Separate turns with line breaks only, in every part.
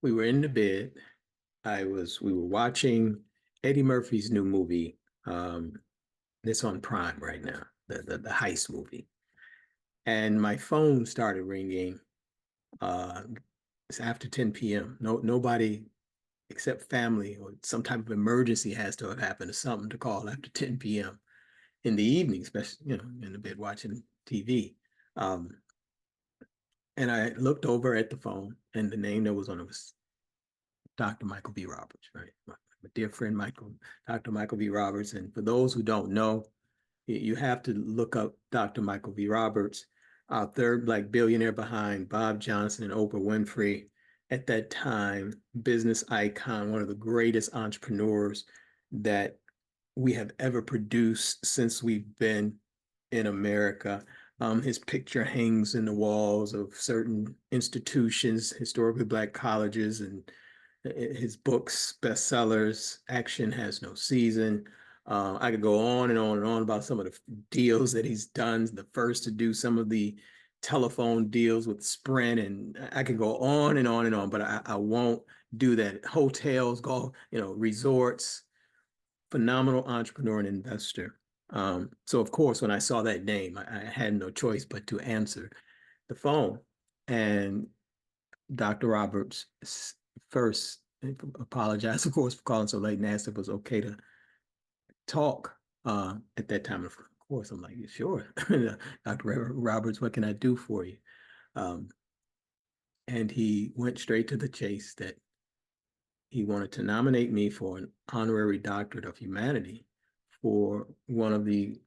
we were in the bed. We were watching Eddie Murphy's new movie. It's on Prime right now, the heist movie. And my phone started ringing. It's after 10 p.m. Nobody except family or some type of emergency has to have happened or something to call after 10 p.m. in the evening, especially, in the bed watching TV. Um, and I looked over at the phone and the name that was on it was Dr. Michael V. Roberts, right? My dear friend Dr. Michael V. Roberts. And for those who don't know, you have to look up Dr. Michael V. Roberts, our third Black billionaire behind Bob Johnson and Oprah Winfrey. At that time, business icon, one of the greatest entrepreneurs that we have ever produced since we've been in America. His picture hangs in the walls of certain institutions, historically Black colleges, and his books, bestsellers, Action Has No Season. I could go on and on and on about some of the deals that he's done, the first to do some of the telephone deals with Sprint, and I could go on and on and on, but I won't do that. Hotels, golf, resorts, phenomenal entrepreneur and investor. So of course, when I saw that name, I had no choice but to answer the phone. And Dr. Roberts first apologized, of course, for calling so late and asked if it was okay to talk at that time. Of course, I'm like, sure. Dr. Roberts, what can I do for you? Um, and he went straight to the chase that he wanted to nominate me for an honorary doctorate of humanity for one of the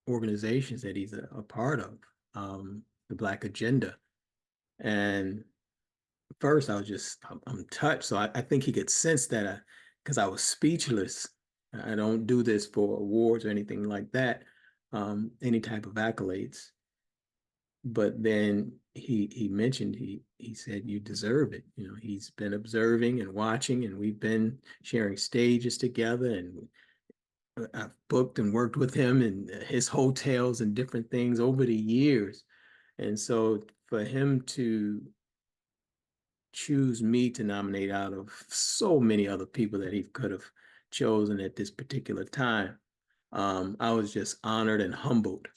organizations that he's a part of, the Black Agenda. And first, I'm touched. So I think he could sense that because I was speechless. I don't do this for awards or anything like that, any type of accolades. But then he mentioned, he said, you deserve it. He's been observing and watching, and we've been sharing stages together, and I've booked and worked with him in his hotels and different things over the years. And so for him to choose me to nominate out of so many other people that he could have chosen at this particular time, I was just honored and humbled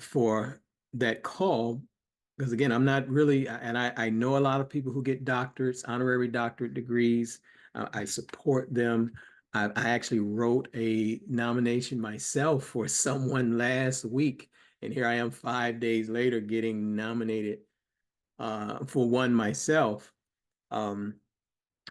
for that call. Because again, I'm not really, and I know a lot of people who get doctorates, honorary doctorate degrees. I support them. I actually wrote a nomination myself for someone last week, and here I am 5 days later getting nominated for one myself. Um,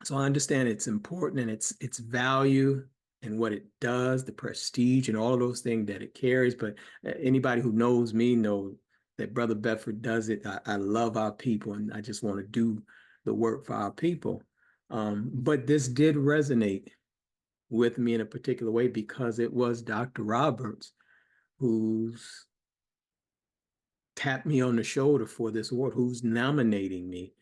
so I understand it's important and its value and what it does, the prestige and all of those things that it carries. But anybody who knows me knows that Brother Bedford does it. I love our people and I just want to do the work for our people. But this did resonate with me in a particular way because it was Dr. Roberts who's tapped me on the shoulder for this award, who's nominating me,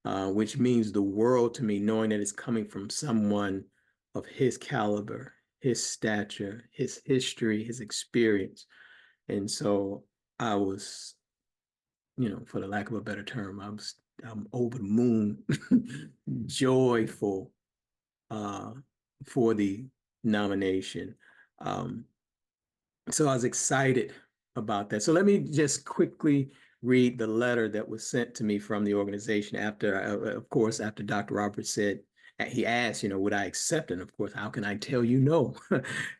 which means the world to me, knowing that it's coming from someone of his caliber, his stature, his history, his experience. And so I was, for the lack of a better term, I'm over the moon, joyful for the nomination. Um, so I was excited about that. So let me just quickly read the letter that was sent to me from the organization after, of course, after Dr. Roberts said, he asked, would I accept it? And of course, how can I tell you no?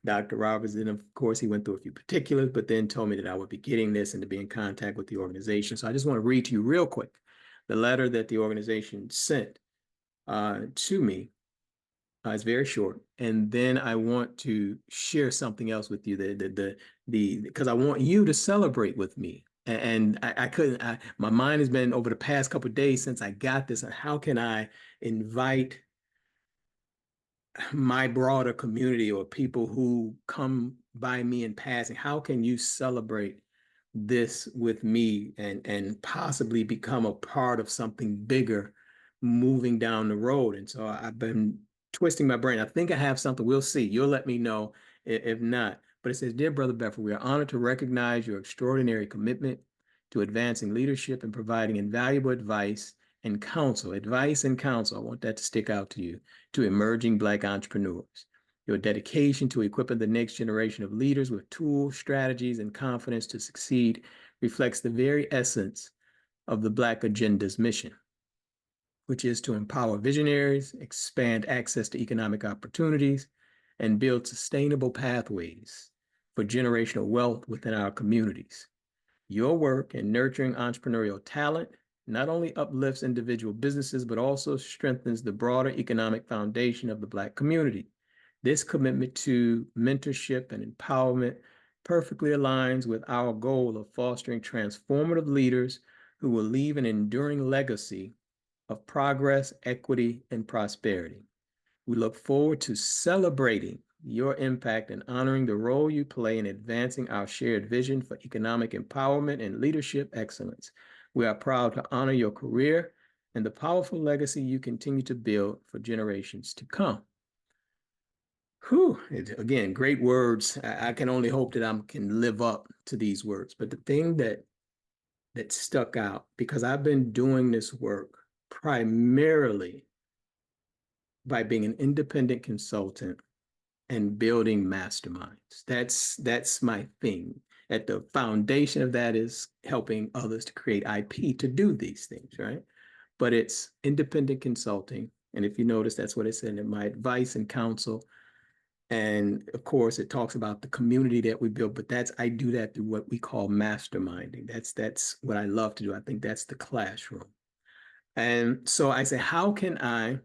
Dr. Roberts, and of course, he went through a few particulars, but then told me that I would be getting this and to be in contact with the organization. So I just want to read to you real quick the letter that the organization sent to me. It's very short, and then I want to share something else with you. Because I want you to celebrate with me. And I couldn't. My mind has been over the past couple of days since I got this. How can I invite my broader community or people who come by me in passing? How can you celebrate this with me and possibly become a part of something bigger moving down the road? And so I've been twisting my brain. I think I have something. We'll see. You'll let me know if not. But it says, Dear Brother Bedford, we are honored to recognize your extraordinary commitment to advancing leadership and providing invaluable advice and counsel, advice and counsel, I want that to stick out to you, to emerging Black entrepreneurs. Your dedication to equipping the next generation of leaders with tools, strategies, and confidence to succeed reflects the very essence of the Black Agenda's mission, which is to empower visionaries, expand access to economic opportunities, and build sustainable pathways for generational wealth within our communities. Your work in nurturing entrepreneurial talent not only uplifts individual businesses, but also strengthens the broader economic foundation of the Black community. This commitment to mentorship and empowerment perfectly aligns with our goal of fostering transformative leaders who will leave an enduring legacy of progress, equity, and prosperity. We look forward to celebrating your impact and honoring the role you play in advancing our shared vision for economic empowerment and leadership excellence. We are proud to honor your career and the powerful legacy you continue to build for generations to come. Whew, again, great words. I can only hope that I can live up to these words. But the thing that stuck out, because I've been doing this work primarily by being an independent consultant and building masterminds. That's my thing. At the foundation of that is helping others to create IP to do these things, right? But it's independent consulting. And if you notice, that's what it said in my advice and counsel. And of course, it talks about the community that we build, but I do that through what we call masterminding. That's what I love to do. I think that's the classroom. And so I say, how can I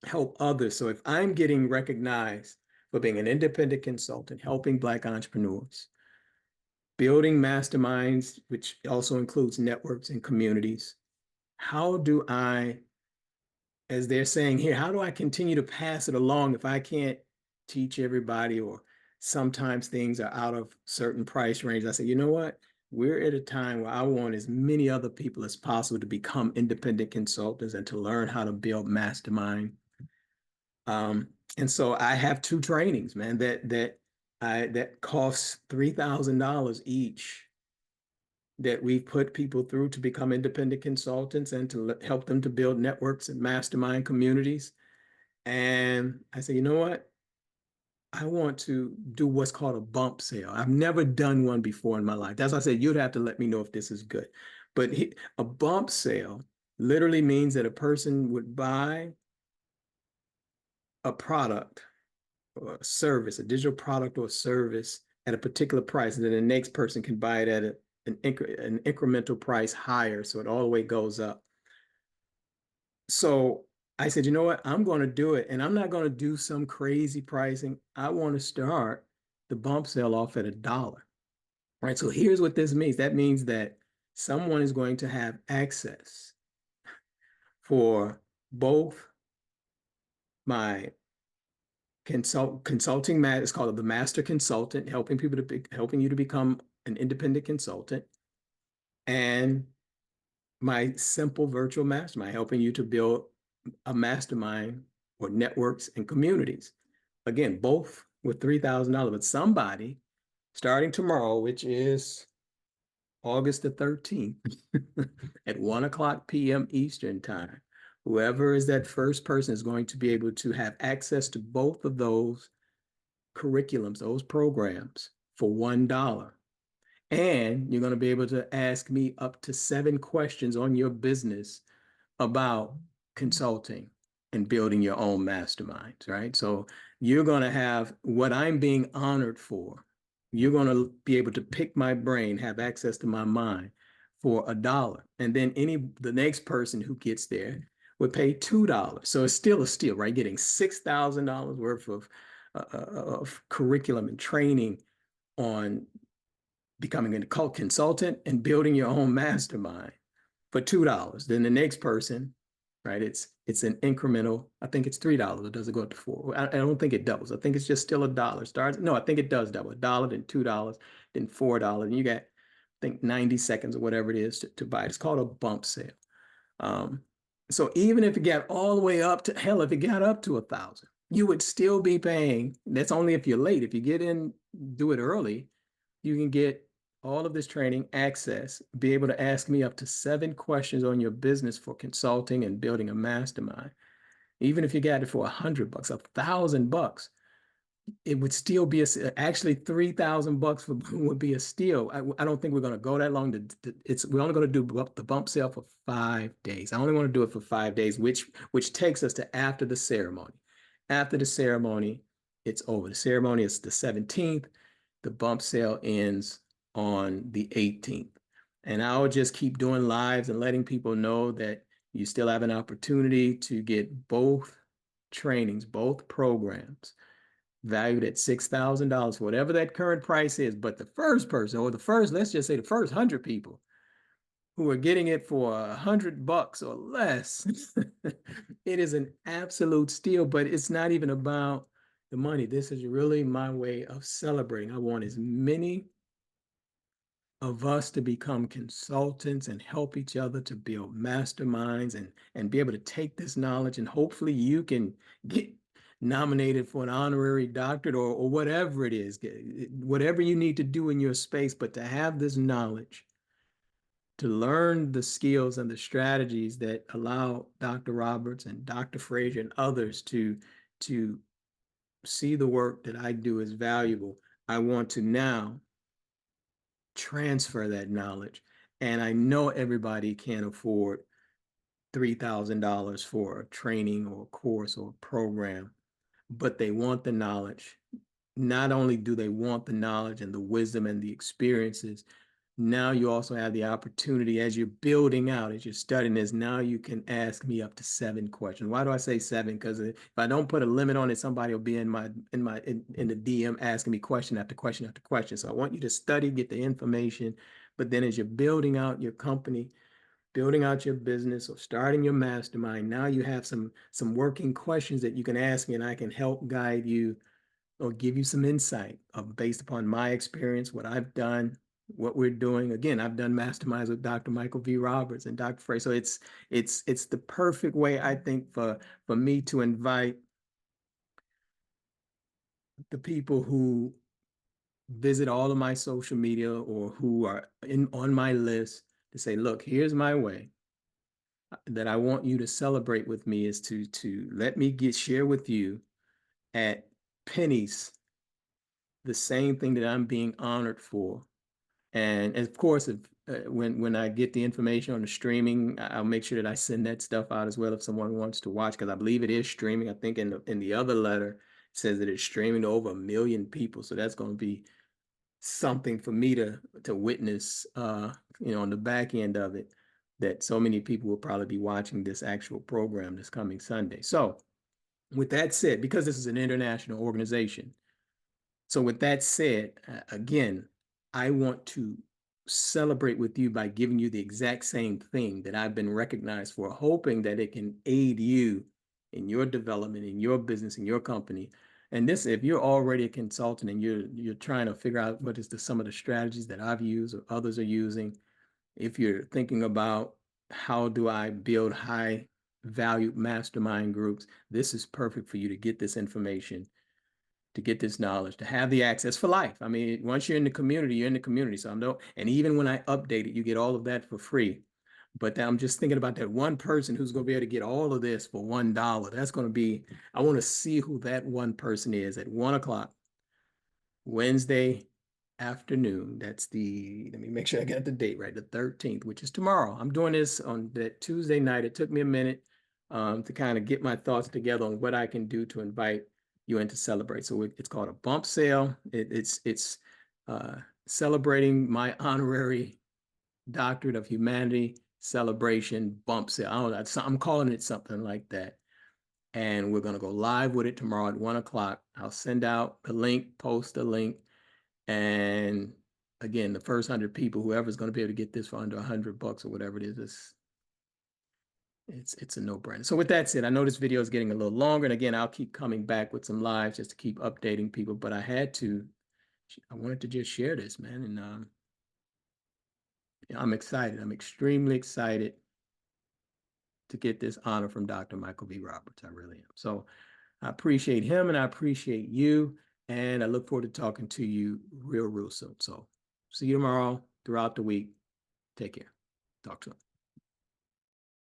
help others? So if I'm getting recognized for being an independent consultant, helping Black entrepreneurs, building masterminds, which also includes networks and communities, how do I, as they're saying here, how do I continue to pass it along if I can't teach everybody, or sometimes things are out of certain price range? I say, you know what? We're at a time where I want as many other people as possible to become independent consultants and to learn how to build mastermind. And so I have 2 trainings, man, that costs $3,000 each, that we've put people through to become independent consultants and to help them to build networks and mastermind communities. And I say, you know what? I want to do what's called a bump sale. I've never done one before in my life. That's why I said you'd have to let me know if this is good. But a bump sale literally means that a person would buy a product or a service, a digital product or service at a particular price, and then the next person can buy it at an incremental price higher, so it all the way goes up. So I said, you know what? I'm going to do it, and I'm not going to do some crazy pricing. I want to start the bump sale off at $1. Right? So here's what this means. That means that someone is going to have access for both my consulting, it's called the master consultant, helping you to become an independent consultant, and my simple virtual mastermind, helping you to build a mastermind or networks and communities. Again, both with $3,000, but somebody starting tomorrow, which is August the 13th at 1:00 p.m. Eastern time, whoever is that first person is going to be able to have access to both of those curriculums, those programs, for $1. And you're going to be able to ask me up to 7 questions on your business about consulting and building your own masterminds, right? So you're going to have what I'm being honored for. You're going to be able to pick my brain, have access to my mind for $1. And then the next person who gets there would pay $2. So it's still a steal, right? Getting $6,000 worth of curriculum and training on becoming a consultant and building your own mastermind for $2. Then the next person, right? It's an incremental. I think it's $3. It doesn't go up to $4. I don't think it doubles. I think it's just still $1. No, I think it does double. $1, then $2, then $4, and you got, I think, 90 seconds or whatever it is to buy it. It's called a bump sale. So even if it got all the way up to, hell, if it got up to 1,000, you would still be paying. That's only if you're late. If you get in, do it early, you can get all of this training, access, be able to ask me up to 7 questions on your business for consulting and building a mastermind. Even if you got it for $100, $1,000, it would still be actually $3,000 would be a steal. I don't think we're going to go that long. We're only going to do the bump sale for 5 days. I only want to do it for 5 days, which takes us to after the ceremony. After the ceremony, it's over. The ceremony is the 17th. The bump sale ends on the 18th. And I'll just keep doing lives and letting people know that you still have an opportunity to get both trainings, both programs, valued at $6,000, whatever that current price is. But the first person, or let's just say the first 100 people who are getting it for $100 or less, it is an absolute steal. But it's not even about the money. This is really my way of celebrating. I want as many of us to become consultants and help each other to build masterminds and be able to take this knowledge, and hopefully you can get nominated for an honorary doctorate or whatever it is, whatever you need to do in your space, but to have this knowledge, to learn the skills and the strategies that allow Dr. Roberts and Dr. Frazier and others to see the work that I do as valuable. I want to now transfer that knowledge. And I know everybody can't afford $3,000 for a training or a course or a program, but they want the knowledge. Not only do they want the knowledge and the wisdom and the experiences, now you also have the opportunity as you're building out, as you're studying this, now you can ask me up to 7 questions. Why do I say 7? Because if I don't put a limit on it, somebody will be in the DM asking me question after question after question. So I want you to study, get the information, but then as you're building out your company, building out your business or starting your mastermind, now you have some working questions that you can ask me, and I can help guide you or give you some insight based upon my experience, what I've done, what we're doing. Again, I've done masterminds with Dr. Michael V. Roberts and Dr. Frey. So it's the perfect way, I think, for me to invite the people who visit all of my social media or who are on my list to say, look, here's my way that I want you to celebrate with me, is to let me share with you at pennies the same thing that I'm being honored for. And of course, if when I get the information on the streaming, I'll make sure that I send that stuff out as well if someone wants to watch, because I believe it is streaming. I think in the other letter it says that it's streaming to over 1 million people. So that's going to be something for me to witness, on the back end of it, that so many people will probably be watching this actual program this coming Sunday. So with that said, because this is an international organization, so with that said, again, I want to celebrate with you by giving you the exact same thing that I've been recognized for, hoping that it can aid you in your development, in your business, in your company. And this, if you're already a consultant and you're trying to figure out what is some of the strategies that I've used or others are using, if you're thinking about how do I build high value mastermind groups, this is perfect for you to get this information, to get this knowledge, to have the access for life. I mean, once you're in the community, you're in the community. So and even when I update it, you get all of that for free. But I'm just thinking about that one person who's going to be able to get all of this for $1. That's going to be, I want to see who that one person is at 1 o'clock, Wednesday afternoon. That's let me make sure I got the date right, the 13th, which is tomorrow. I'm doing this on that Tuesday night. It took me a minute to kind of get my thoughts together on what I can do to invite you in to celebrate. So it's called a bump sale. It's celebrating my honorary doctorate of humanity celebration bump sale. I don't know, I'm calling it something like that. And we're going to go live with it tomorrow at 1 o'clock. I'll send out the link, post the link. And again, the first 100 people, whoever's going to be able to get this for under $100 or whatever it is, it's a no-brainer. So with that said, I know this video is getting a little longer. And again, I'll keep coming back with some lives just to keep updating people. But I wanted to just share this, man. And I'm excited. I'm extremely excited to get this honor from Dr. Michael V. Roberts. I really am. So I appreciate him and I appreciate you. And I look forward to talking to you real soon. So See you tomorrow, throughout the week. Take care. Talk soon.